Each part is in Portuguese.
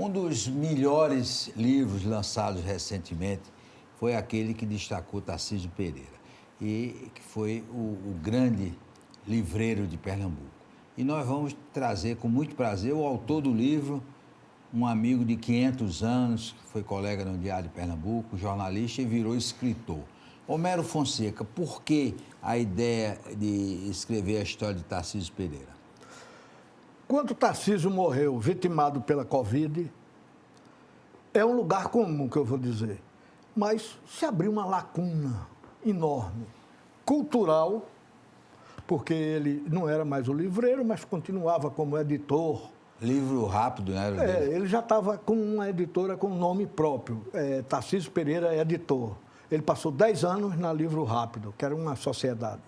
Um dos melhores livros lançados recentemente foi aquele que destacou Tarcísio Pereira, e que foi o grande livreiro de Pernambuco. E nós vamos trazer com muito prazer o autor do livro, um amigo de 500 anos, que foi colega no Diário de Pernambuco, jornalista e virou escritor. Homero Fonseca, por que a ideia de escrever a história de Tarcísio Pereira? Quando Tarcísio morreu, vitimado pela Covid, é um lugar comum, que eu vou dizer, mas se abriu uma lacuna enorme, cultural, porque ele não era mais o livreiro, mas continuava como editor. Livro rápido, né? Ele já estava com uma editora com nome próprio, Tarcísio Pereira Editor. Ele passou 10 anos na Livro Rápido, que era uma sociedade,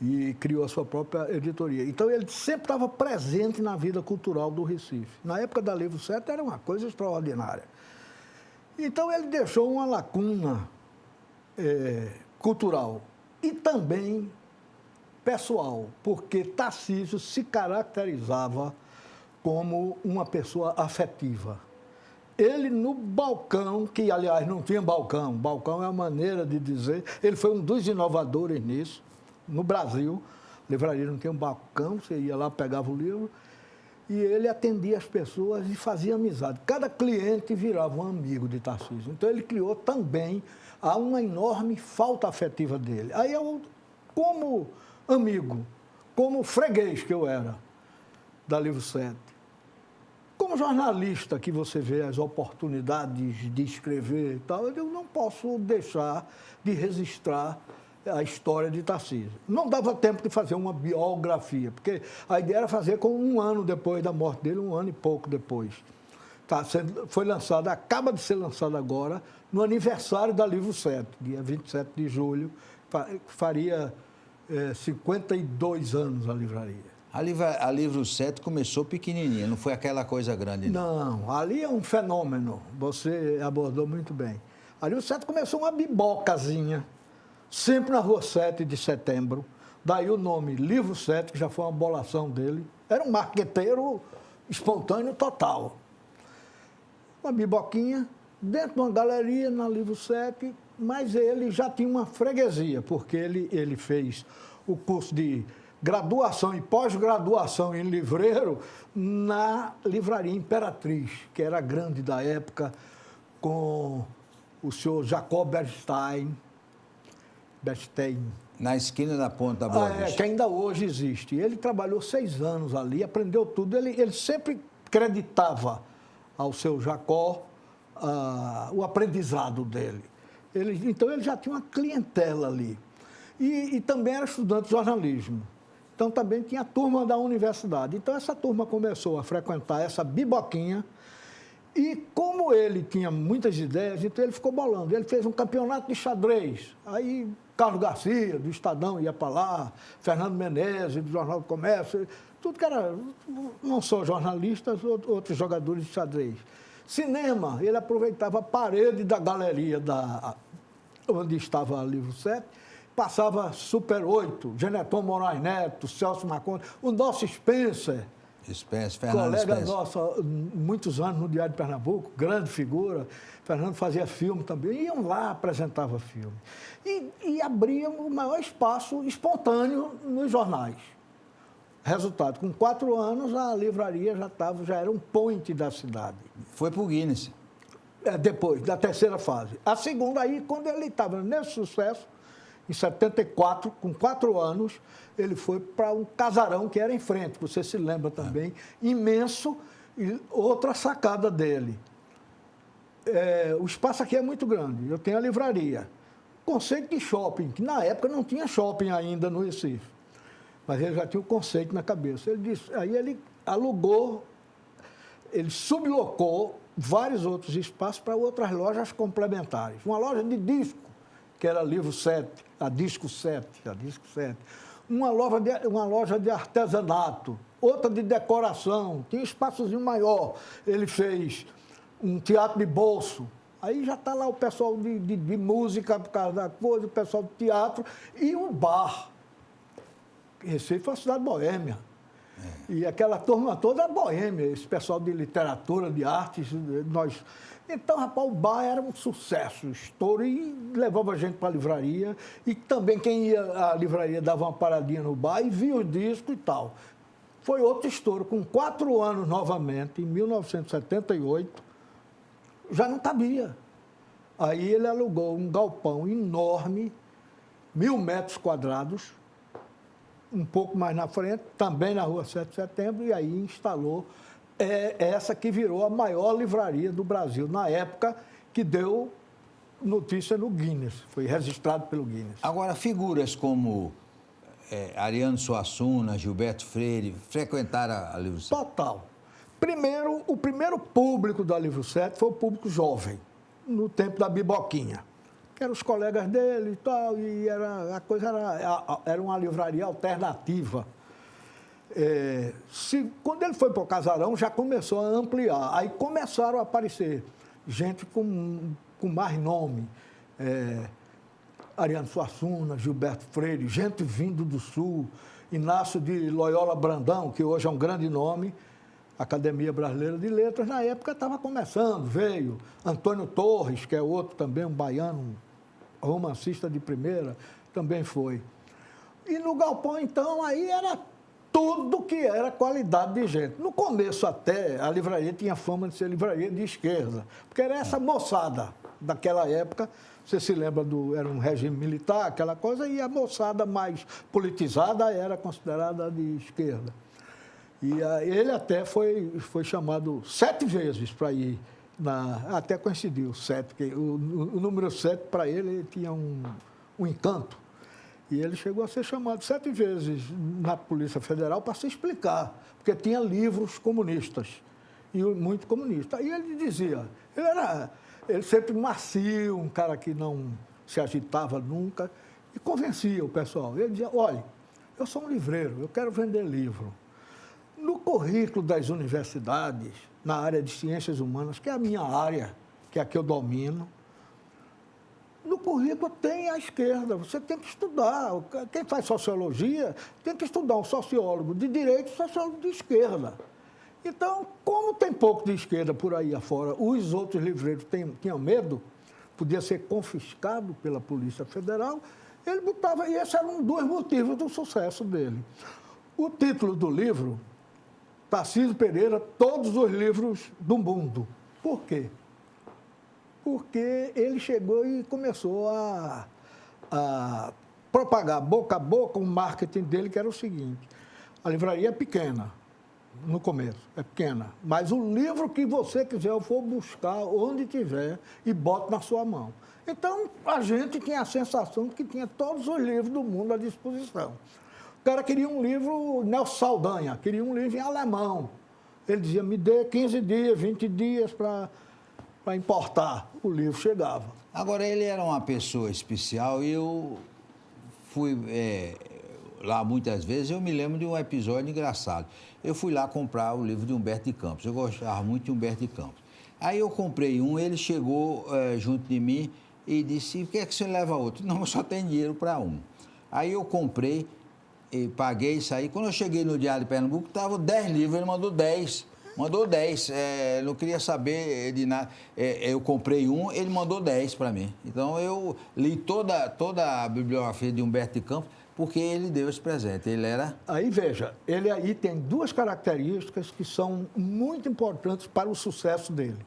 e criou a sua própria editoria. Então, ele sempre estava presente na vida cultural do Recife. Na época da Livro 7, era uma coisa extraordinária. Então, ele deixou uma lacuna cultural e também pessoal, porque Tarcísio se caracterizava como uma pessoa afetiva. Ele, no balcão, que, aliás, não tinha balcão, balcão é a maneira de dizer, ele foi um dos inovadores nisso, no Brasil. A livraria não tinha um balcão, você ia lá, pegava o livro, e ele atendia as pessoas e fazia amizade. Cada cliente virava um amigo de Tarcísio. Então, ele criou também uma enorme falta afetiva dele. Aí, eu, como amigo, como freguês que eu era da Livro 7, como jornalista que você vê as oportunidades de escrever e tal, eu não posso deixar de registrar a história de Tarcísio. Não dava tempo de fazer uma biografia, porque a ideia era fazer com 1 ano depois da morte dele, 1 ano e pouco depois. Foi lançado, acaba de ser lançado agora, no aniversário da Livro 7, dia 27 de julho, faria 52 anos a livraria. A Livro 7 começou pequenininha, não foi aquela coisa grande, não. Não, ali é um fenômeno, você abordou muito bem. A Livro 7 começou uma bibocazinha, sempre na rua 7 de setembro, daí o nome Livro 7, que já foi uma bolação dele, era um marqueteiro espontâneo total. Uma biboquinha, dentro de uma galeria na Livro 7, mas ele já tinha uma freguesia, porque ele fez o curso de graduação e pós-graduação em livreiro na Livraria Imperatriz, que era grande da época, com o senhor Jacob Bernstein. Na esquina da Ponta da Boa Vista. Que ainda hoje existe. Ele trabalhou 6 anos ali, aprendeu tudo. Ele sempre creditava ao seu Jacó o aprendizado dele. Então, ele já tinha uma clientela ali. E também era estudante de jornalismo. Então, também tinha a turma da universidade. Então, essa turma começou a frequentar essa biboquinha. E como ele tinha muitas ideias, então ele ficou bolando. Ele fez um campeonato de xadrez. Aí, Carlos Garcia, do Estadão, ia para lá. Fernando Menezes, do Jornal do Comércio. Tudo que era, não só jornalistas, outros jogadores de xadrez. Cinema, ele aproveitava a parede da galeria onde estava a Livro 7, passava Super 8, Geneton Moraes Neto, Celso Marcondes, o nosso Spencer, Fernando colega Spencer. nosso, muitos anos no Diário de Pernambuco, grande figura. Fernando fazia filme também, iam lá, apresentava filme. E abriam o maior espaço espontâneo nos jornais. Resultado, com 4 anos, a livraria já era um point da cidade. Foi para o Guinness. Depois, da terceira fase. A segunda, aí, quando ele estava nesse sucesso, em 74, com 4 anos, ele foi para um casarão que era em frente, você se lembra também, imenso, e outra sacada dele. O espaço aqui é muito grande, eu tenho a livraria. Conceito de shopping, que na época não tinha shopping ainda no Recife. Mas ele já tinha o conceito na cabeça. Ele disse, aí ele alugou, ele sublocou vários outros espaços para outras lojas complementares. Uma loja de disco, que era Livro 7, a Disco 7. Uma loja de artesanato, outra de decoração, tinha um espaçozinho maior. Ele fez um teatro de bolso. Aí já está lá o pessoal de música, por causa da coisa, o pessoal de teatro e um bar. Recife foi uma cidade boêmia. E aquela turma toda boêmia, esse pessoal de literatura, de artes, nós... Então, rapaz, o bar era um sucesso, estouro, e levava a gente para a livraria. E também quem ia à livraria dava uma paradinha no bar e via o disco e tal. Foi outro estouro. Com 4 anos novamente, em 1978, já não cabia. Aí ele alugou um galpão enorme, 1.000 metros quadrados, um pouco mais na frente, também na rua 7 de Setembro, e aí instalou essa que virou a maior livraria do Brasil, na época que deu notícia no Guinness, foi registrado pelo Guinness. Agora, figuras como Ariano Suassuna, Gilberto Freire, frequentaram a Livro 7? Total. Primeiro, o primeiro público da Livro 7 foi o público jovem, no tempo da Biboquinha, que eram os colegas dele e tal, e a coisa era uma livraria alternativa. Quando ele foi para o Casarão, já começou a ampliar. Aí começaram a aparecer gente com mais nome. Ariano Suassuna, Gilberto Freire, gente vindo do Sul, Inácio de Loyola Brandão, que hoje é um grande nome, Academia Brasileira de Letras, na época estava começando, veio. Antônio Torres, que é outro também, um baiano, romancista de primeira, também foi. E no galpão, então, aí era tudo que era qualidade de gente. No começo até, a livraria tinha fama de ser livraria de esquerda, porque era essa moçada daquela época, você se lembra era um regime militar, aquela coisa, e a moçada mais politizada era considerada de esquerda. E ele até foi chamado 7 vezes para ir, até coincidiu, 7, porque o número 7 para ele tinha um encanto. E ele chegou a ser chamado 7 vezes na Polícia Federal para se explicar, porque tinha livros comunistas, e muito comunista. E ele dizia, ele sempre macio, um cara que não se agitava nunca, e convencia o pessoal. Ele dizia, olha, eu sou um livreiro, eu quero vender livro. No currículo das universidades, na área de ciências humanas, que é a minha área, que é a que eu domino, no currículo tem a esquerda, você tem que estudar. Quem faz sociologia tem que estudar um sociólogo de direita e um sociólogo de esquerda. Então, como tem pouco de esquerda por aí afora, os outros livreiros tinham medo, podia ser confiscado pela Polícia Federal, ele botava, e esse era um dos motivos do sucesso dele. O título do livro, Tarcísio Pereira, Todos os Livros do Mundo. Por quê? Porque ele chegou e começou a propagar boca a boca o marketing dele, que era o seguinte, a livraria é pequena, no começo, é pequena, mas o livro que você quiser, eu vou buscar onde tiver e boto na sua mão. Então, a gente tinha a sensação de que tinha todos os livros do mundo à disposição. O cara queria um livro, Nelson Saldanha, queria um livro em alemão. Ele dizia, me dê 15 dias, 20 dias para importar. O livro chegava. Agora, ele era uma pessoa especial e eu fui lá muitas vezes, eu me lembro de um episódio engraçado. Eu fui lá comprar o livro de Humberto de Campos, eu gostava muito de Humberto de Campos. Aí eu comprei um, ele chegou junto de mim e disse, por que é que você leva outro? Não, eu só tenho dinheiro para um. Aí eu comprei, e paguei isso aí. Quando eu cheguei no Diário de Pernambuco, estava 10 livros, ele mandou 10. Mandou 10, não queria saber de nada. Eu comprei um, ele mandou 10 para mim. Então, eu li toda a bibliografia de Humberto de Campos, porque ele deu esse presente. Ele era... Aí, veja, ele aí tem 2 características que são muito importantes para o sucesso dele.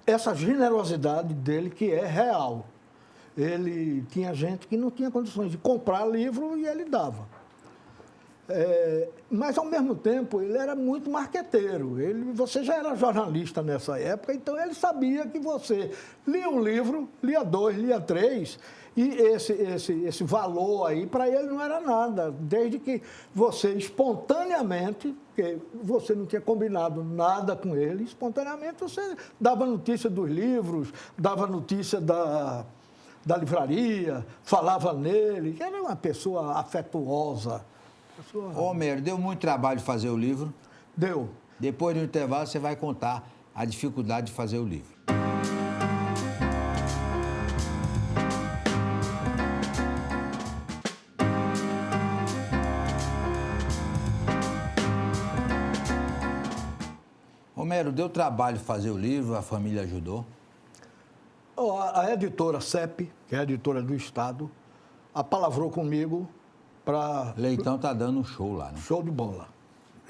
Essa generosidade dele, que é real. Ele tinha gente que não tinha condições de comprar livro e ele dava. Mas, ao mesmo tempo, ele era muito marqueteiro. Você já era jornalista nessa época, então ele sabia que você lia um livro, lia 2, lia 3, e esse valor aí, para ele não era nada. Desde que você, espontaneamente, porque você não tinha combinado nada com ele, espontaneamente você dava notícia dos livros, dava notícia da livraria, falava nele. Era uma pessoa afetuosa. Homero, deu muito trabalho fazer o livro? Deu. Depois do intervalo, você vai contar a dificuldade de fazer o livro. Homero, deu trabalho fazer o livro, a família ajudou? A editora CEP, que é a editora do Estado, apalavrou comigo para... Leitão está dando um show lá, né? Show de bola.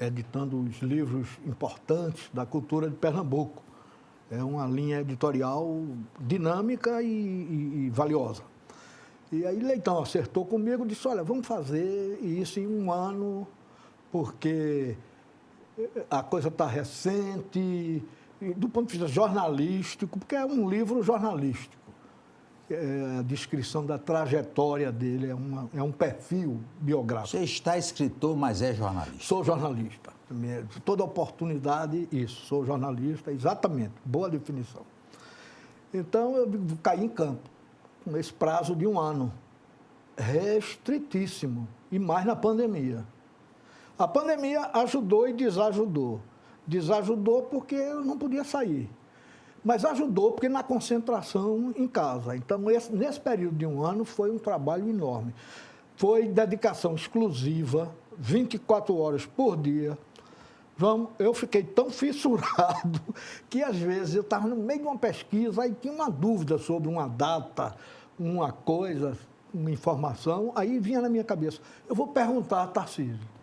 Editando os livros importantes da cultura de Pernambuco. É uma linha editorial dinâmica e valiosa. E aí Leitão acertou comigo e disse, olha, vamos fazer isso em um ano, porque a coisa está recente, e do ponto de vista jornalístico, porque é um livro jornalístico. A descrição da trajetória dele, é um perfil biográfico. Você está escritor, mas é jornalista. Sou jornalista. Toda oportunidade, isso. Sou jornalista, exatamente. Boa definição. Então, eu caí em campo, com esse prazo de um ano. Restritíssimo. E mais na pandemia. A pandemia ajudou e desajudou. Desajudou porque eu não podia sair. Mas ajudou porque na concentração em casa. Então, nesse período de um ano, foi um trabalho enorme. Foi dedicação exclusiva, 24 horas por dia. Eu fiquei tão fissurado que, às vezes, eu estava no meio de uma pesquisa e tinha uma dúvida sobre uma data, uma coisa, uma informação. Aí vinha na minha cabeça, eu vou perguntar a Tarcísio.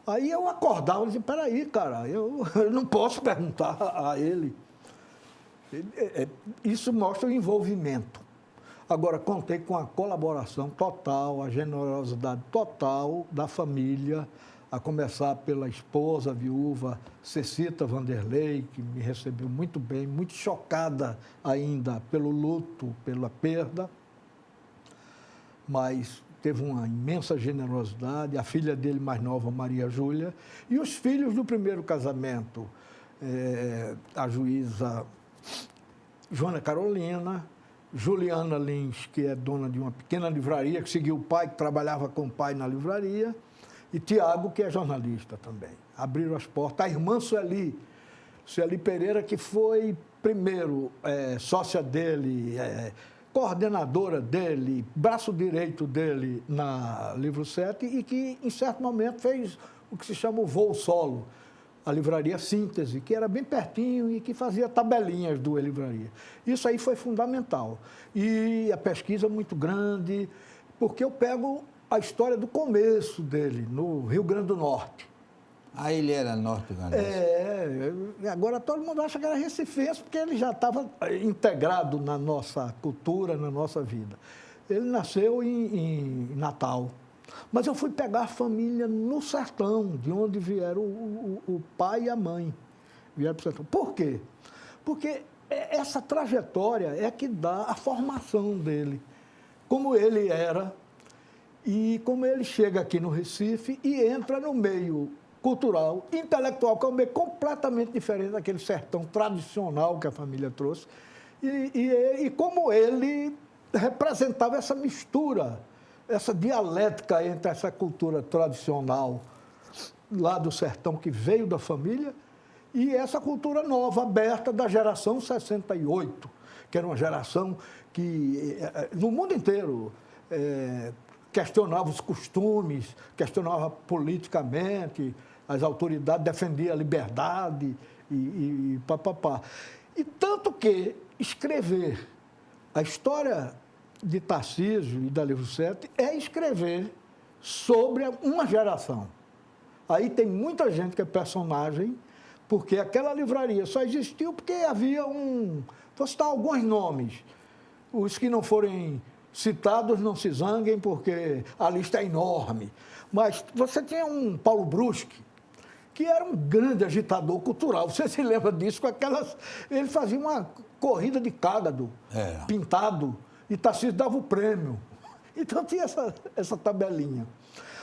Aí eu acordava e dizia, peraí, cara, eu não posso perguntar a ele. Isso mostra o envolvimento. Agora, contei com a colaboração total, a generosidade total da família, a começar pela esposa, a viúva Cecita Vanderlei, que me recebeu muito bem, muito chocada ainda pelo luto, pela perda, mas teve uma imensa generosidade, a filha dele mais nova, Maria Júlia, e os filhos do primeiro casamento, a juíza Joana Carolina, Juliana Lins, que é dona de uma pequena livraria, que seguiu o pai, que trabalhava com o pai na livraria, e Tiago, que é jornalista também. Abriram as portas. A irmã Sueli Pereira, que foi, primeiro, sócia dele, coordenadora dele, braço direito dele na Livro 7, e que, em certo momento, fez o que se chama o voo solo, a livraria Síntese, que era bem pertinho e que fazia tabelinhas do E-Livraria. Isso aí foi fundamental. E a pesquisa muito grande, porque eu pego a história do começo dele, no Rio Grande do Norte. Ah, ele era norte-grandense. Agora todo mundo acha que era recifense, porque ele já estava integrado na nossa cultura, na nossa vida. Ele nasceu em Natal. Mas eu fui pegar a família no sertão, de onde vieram o pai e a mãe. Vieram para o sertão. Por quê? Porque essa trajetória é que dá a formação dele. Como ele era e como ele chega aqui no Recife e entra no meio cultural, intelectual, que é um meio completamente diferente daquele sertão tradicional que a família trouxe. E como ele representava essa mistura, essa dialética entre essa cultura tradicional lá do sertão que veio da família e essa cultura nova, aberta, da geração 68, que era uma geração que, no mundo inteiro, questionava os costumes, questionava politicamente, as autoridades defendiam a liberdade e papapá. E tanto que escrever a história de Tarcísio e da Livro 7 é escrever sobre uma geração. Aí tem muita gente que é personagem, porque aquela livraria só existiu porque havia vou citar alguns nomes. Os que não forem citados não se zanguem, porque a lista é enorme. Mas você tinha um Paulo Brusque, que era um grande agitador cultural. Você se lembra disso? Ele fazia uma corrida de cágado, pintado, e Tarcísio dava o prêmio. Então tinha essa tabelinha.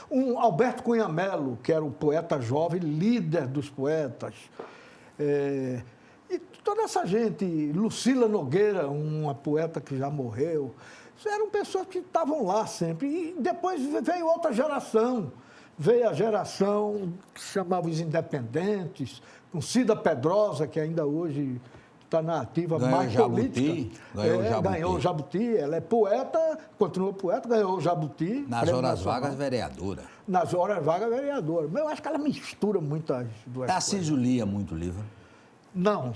Um Alberto Cunha Mello, que era um poeta jovem, líder dos poetas. E toda essa gente, Lucila Nogueira, uma poeta que já morreu, eram pessoas que estavam lá sempre. E depois veio outra geração. Veio a geração que se chamava os independentes, com Cida Pedrosa, que ainda hoje está na ativa Ganhou mais Jabuti, política. ganhou o Jabuti. Ganhou o Jabuti, ela é poeta, continua poeta, ganhou o Jabuti. Nas horas vagas, vereadora. Nas horas vagas, vereadora. Mas eu acho que ela mistura muitas duas Tarcísio lia muito livro? Não.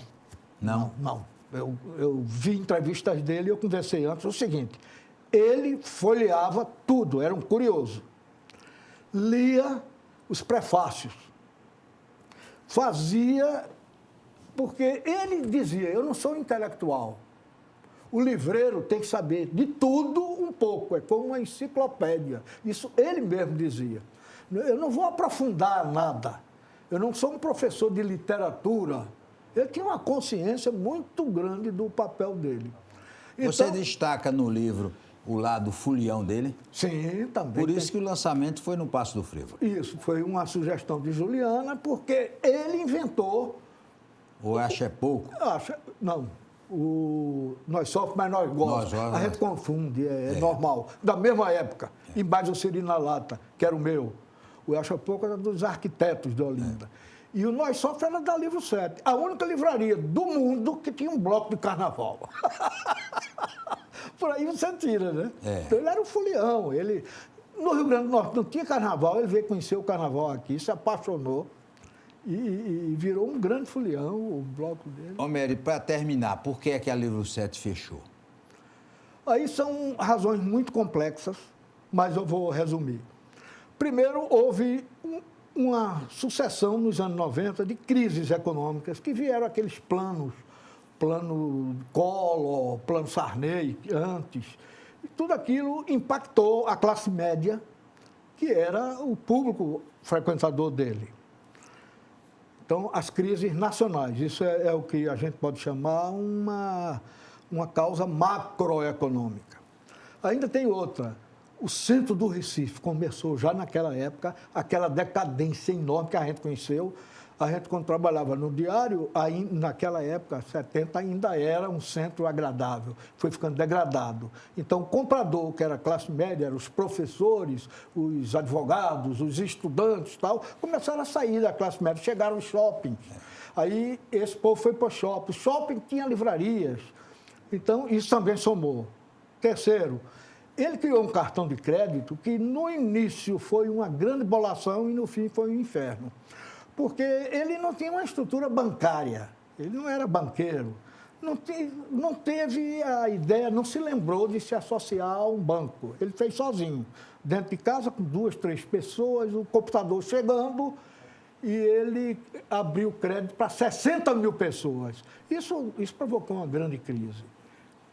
Não? Não. Eu vi entrevistas dele e eu conversei antes o seguinte, ele folheava tudo, era um curioso. Lia os prefácios. Fazia, porque ele dizia, eu não sou intelectual. O livreiro tem que saber de tudo um pouco, é como uma enciclopédia. Isso ele mesmo dizia. Eu não vou aprofundar nada. Eu não sou um professor de literatura. Ele tinha uma consciência muito grande do papel dele. Você destaca no livro o lado fulião dele? Sim, também. Por isso que o lançamento foi no Passo do Frevo. Isso, foi uma sugestão de Juliana, porque ele inventou... Ou acha é pouco? Não. Nós sofremos, mas nós gostamos. A gente confunde, é normal. Da mesma época. Embaixo do Siri na Lata, que era o meu. O Acha Pouco era dos arquitetos de Olinda. E o Nós Sofre era da Livro 7. A única livraria do mundo que tinha um bloco de carnaval. Por aí você tira, né? Então ele era um folião. No Rio Grande do Norte não tinha carnaval, ele veio conhecer o carnaval aqui, se apaixonou e virou um grande folião, o bloco dele. Homero, para terminar, por que é que a Livro 7 fechou? Aí são razões muito complexas, mas eu vou resumir. Primeiro, houve uma sucessão nos anos 90 de crises econômicas que vieram aqueles planos, plano Collor, plano Sarney, antes. E tudo aquilo impactou a classe média, que era o público frequentador dele. Então, as crises nacionais, isso é o que a gente pode chamar uma causa macroeconômica. Ainda tem outra. O centro do Recife começou já naquela época, aquela decadência enorme que a gente conheceu. A gente, quando trabalhava no diário, aí, naquela época, 70, ainda era um centro agradável. Foi ficando degradado. Então, o comprador, que era a classe média, eram os professores, os advogados, os estudantes e tal, começaram a sair da classe média, chegaram os shoppings. Aí, esse povo foi para o shopping. O shopping tinha livrarias. Então, isso também somou. Terceiro, ele criou um cartão de crédito que, no início, foi uma grande bolação e, no fim, foi um inferno. Porque ele não tinha uma estrutura bancária, ele não era banqueiro, não teve a ideia, não se lembrou de se associar a um banco. Ele fez sozinho, dentro de casa, com 2, 3 pessoas, o computador chegando, e ele abriu crédito para 60 mil pessoas. Isso provocou uma grande crise.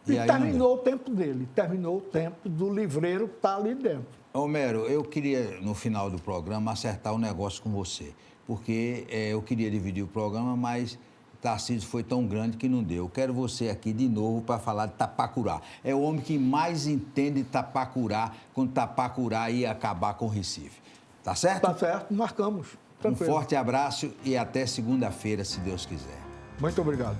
E terminou o tempo dele, terminou o tempo do livreiro que está ali dentro. Homero, eu queria, no final do programa, acertar um negócio com você, porque eu queria dividir o programa, mas Tarcísio foi tão grande que não deu. Eu quero você aqui de novo para falar de Tapacurá. É o homem que mais entende Tapacurá, quando Tapacurá ia acabar com o Recife. Tá certo? Tá certo, marcamos. Tranquilo. Um forte abraço e até segunda-feira, se Deus quiser. Muito obrigado.